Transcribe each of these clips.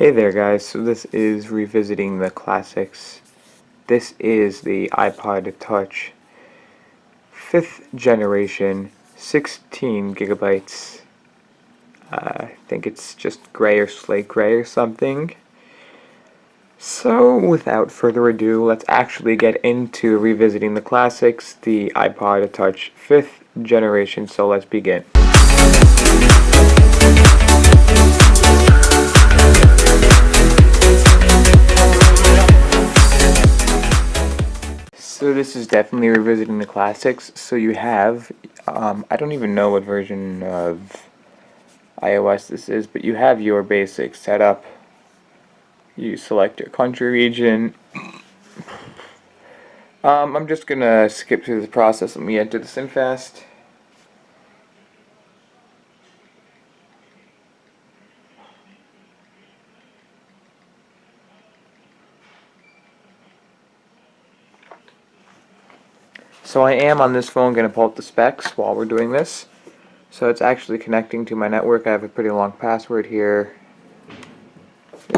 Hey there guys, so this is revisiting the classics. This is the iPod Touch 5th generation, 16 gigabytes. I think it's just gray or slate gray or something. So without further ado, let's actually get into revisiting the classics, the iPod Touch 5th generation, so let's begin. So this is definitely revisiting the classics. So you have, I don't even know what version of iOS this is, but you have your basic setup. You select your country region. I'm just gonna skip through the process. Let me enter this in fast. So I am on this phone going to pull up the specs while we're doing this. So it's actually connecting to my network. I have a pretty long password here.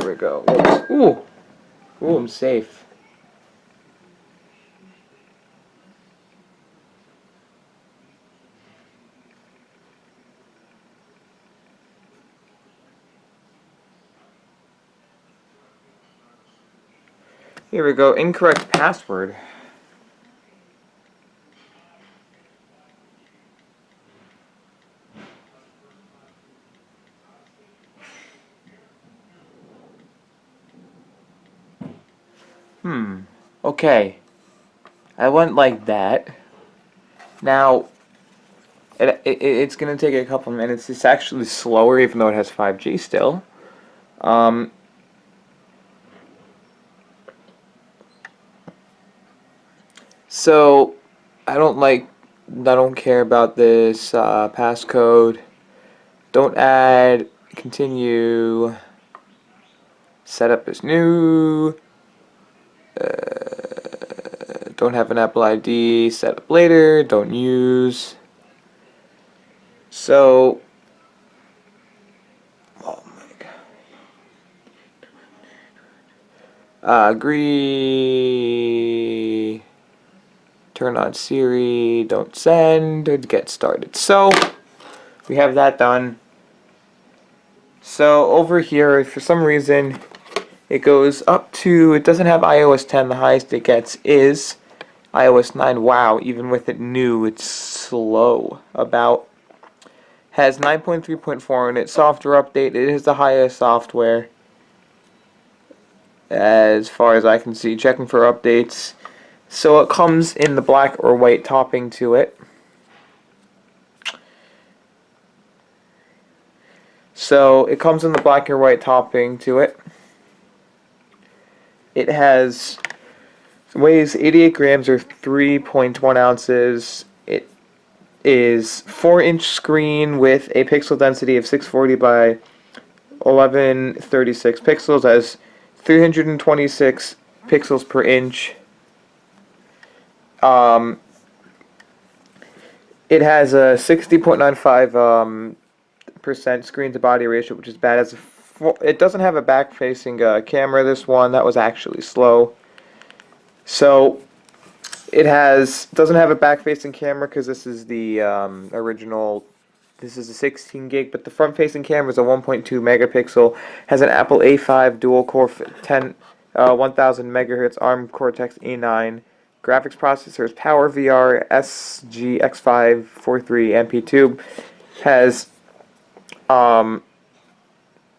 Here we go. Whoops. Ooh, I'm safe. Here we go. Incorrect password. Okay. I went like that. Now, it's going to take a couple minutes. It's actually slower even though it has 5G still. So, I don't care about this passcode. Don't add, continue, setup is new. Don't have an Apple ID, set up later, don't use. So, oh my god. Agree, turn on Siri, don't send, get started. So, we have that done. So, over here, for some reason, it goes up to, it doesn't have iOS 10, the highest it gets is iOS 9. Wow, even with it new, it's slow. Has 9.3.4 in it. Software update, it is the highest software as far as I can see. Checking for updates. So it comes in the black or white topping to it. It weighs 88 grams or 3.1 ounces. It is 4-inch screen with a pixel density of 640 by 1136 pixels, as 326 pixels per inch. It has a 60.95% screen to body ratio, which is bad. It doesn't have a back-facing camera. This one, that was actually slow. So it doesn't have a back-facing camera because this is the original. This is a 16 gig, but the front-facing camera is a 1.2 megapixel. Has an Apple A5 dual-core 1000 megahertz ARM Cortex A9 graphics processors. PowerVR SGX543 MP2 has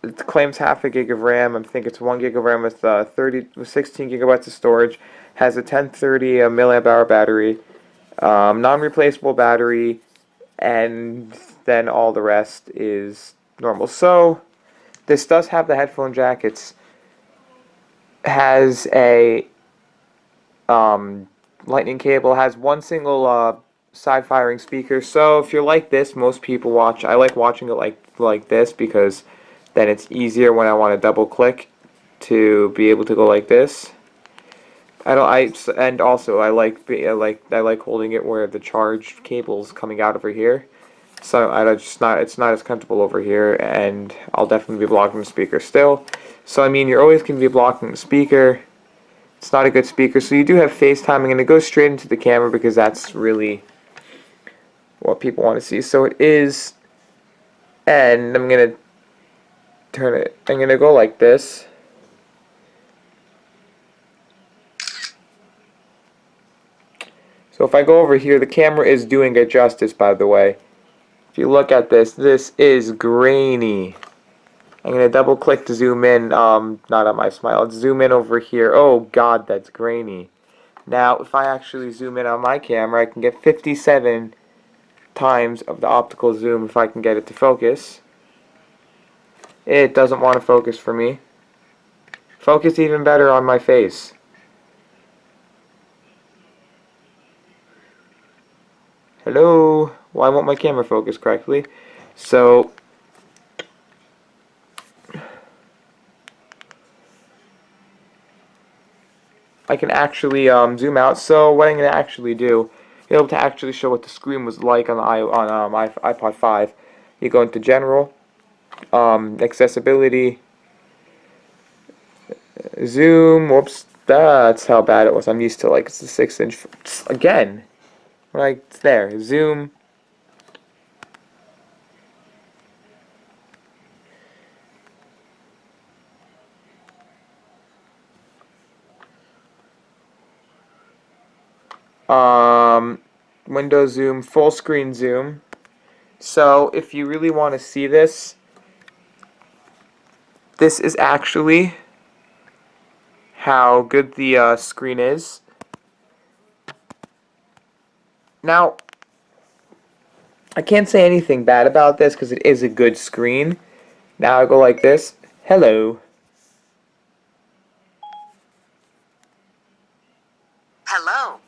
it claims half a gig of RAM. I think it's 1 gig of RAM with 16 gigabytes of storage. Has a 1030 milliamp hour battery, non-replaceable battery, and then all the rest is normal. So this does have the headphone jack. Has a lightning cable. Has one single side-firing speaker. So if you're like this, most people watch. I like watching it like this because then it's easier when I want to double click to be able to go like this. And also I like holding it where the charge cable's coming out over here. So it's not as comfortable over here, and I'll definitely be blocking the speaker still. So I mean, you're always going to be blocking the speaker. It's not a good speaker. So you do have FaceTime. I'm going to go straight into the camera because that's really what people want to see. So it is, and I'm going to turn it. I'm going to go like this. So if I go over here, the camera is doing it justice, by the way. If you look at this, this is grainy. I'm going to double click to zoom in, not on my smile. Let's zoom in over here. Oh god, that's grainy. Now, if I actually zoom in on my camera, I can get 57 times of the optical zoom if I can get it to focus. It doesn't want to focus for me. Focus even better on my face. Hello? Why won't my camera focus correctly? So, I can actually zoom out. So what I'm going to actually do, be able to actually show what the screen was like on the iPod 5. You go into General, Accessibility, Zoom. Whoops, that's how bad it was. I'm used to like it's a 6-inch. Again, right there. Zoom. Window zoom, full screen zoom. So if you really want to see this, this is actually how good the screen is. Now, I can't say anything bad about this because it is a good screen. Now I go like this. Hello. Hello.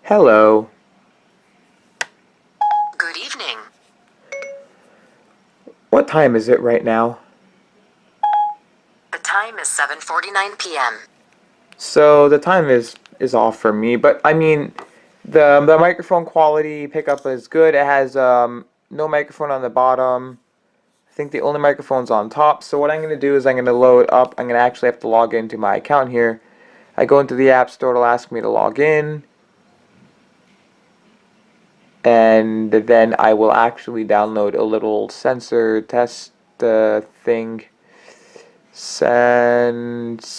Hello. Good evening. What time is it right now? The time is 7:49 p.m. So the time is off for me, but I mean the microphone quality pickup is good. It has no microphone on the bottom. I think the only microphone's on top. So what I'm going to do is I'm going to load up. I'm going to actually have to log into my account here. I go into the App Store, it'll ask me to log in. And then I will actually download a little sensor test thing. Sensor.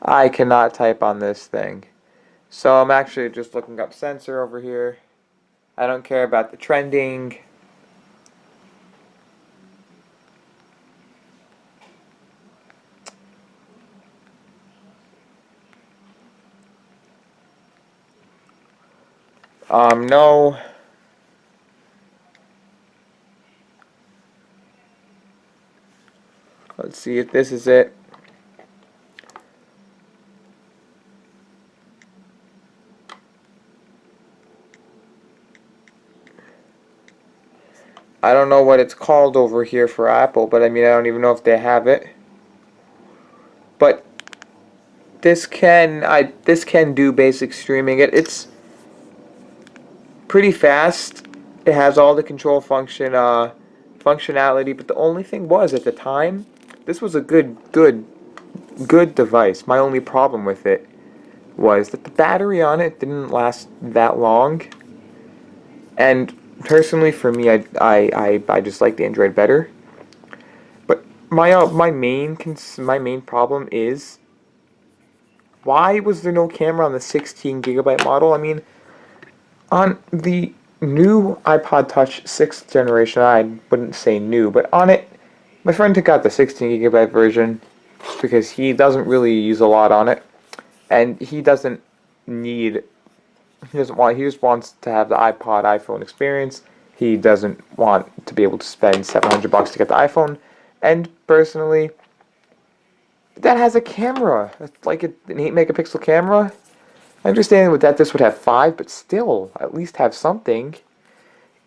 I cannot type on this thing. So I'm actually just looking up sensor over here. I don't care about the trending. No. Let's see if this is it. I don't know what it's called over here for Apple, but I mean, I don't even know if they have it. But this can do basic streaming. It's pretty fast. It has all the control functionality, but the only thing was at the time, this was a good device. My only problem with it was that the battery on it didn't last that long. And personally, for me, I just like the Android better. But my main problem is, why was there no camera on the 16 gigabyte model? I mean, on the new iPod Touch 6th generation, I wouldn't say new, but on it, my friend took out the 16 gigabyte version because he doesn't really use a lot on it, and he doesn't need, he doesn't want, he just wants to have the iPhone experience. He doesn't want to be able to spend $700 to get the iPhone, and personally, that has a camera. It's like an 8 megapixel camera. I understand with that this would have 5, but still, at least have something.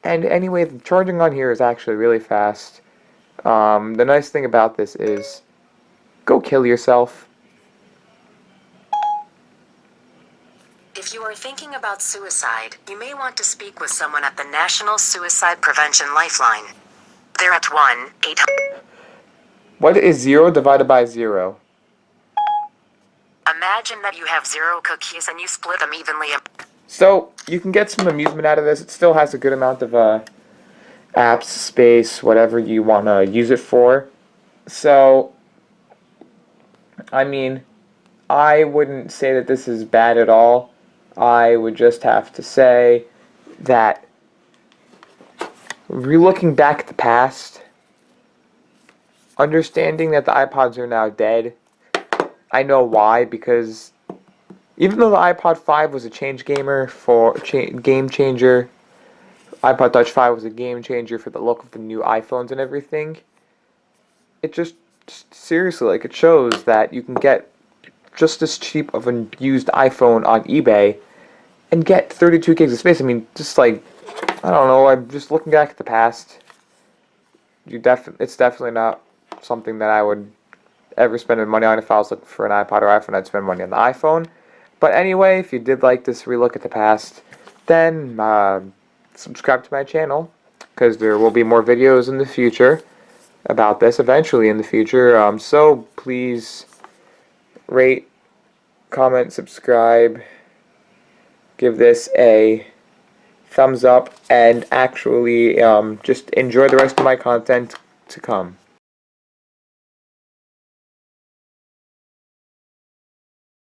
And anyway, the charging on here is actually really fast. The nice thing about this is, go kill yourself. If If you are thinking about suicide, you may want to speak with someone at the National Suicide Prevention Lifeline. They're at 1-800. What is 0 divided by 0? Imagine that you have 0 cookies and you split them evenly. So, you can get some amusement out of this. It still has a good amount of apps, space, whatever you want to use it for. So, I mean, I wouldn't say that this is bad at all. I would just have to say that looking back at the past, understanding that the iPods are now dead, I know why, because even though the iPod 5 was a game changer, iPod Touch 5 was a game changer for the look of the new iPhones and everything, it just seriously, like, it shows that you can get just as cheap of a used iPhone on eBay and get 32 gigs of space. I mean, just like, I don't know, I'm just looking back at the past. It's definitely not something that I would ever spend money on. If I was looking for an iPod or iPhone, I'd spend money on the iPhone. But anyway, if you did like this relook at the past, then subscribe to my channel, because there will be more videos in the future about this eventually in the future. So please rate, comment, subscribe, give this a thumbs up, and actually just enjoy the rest of my content to come.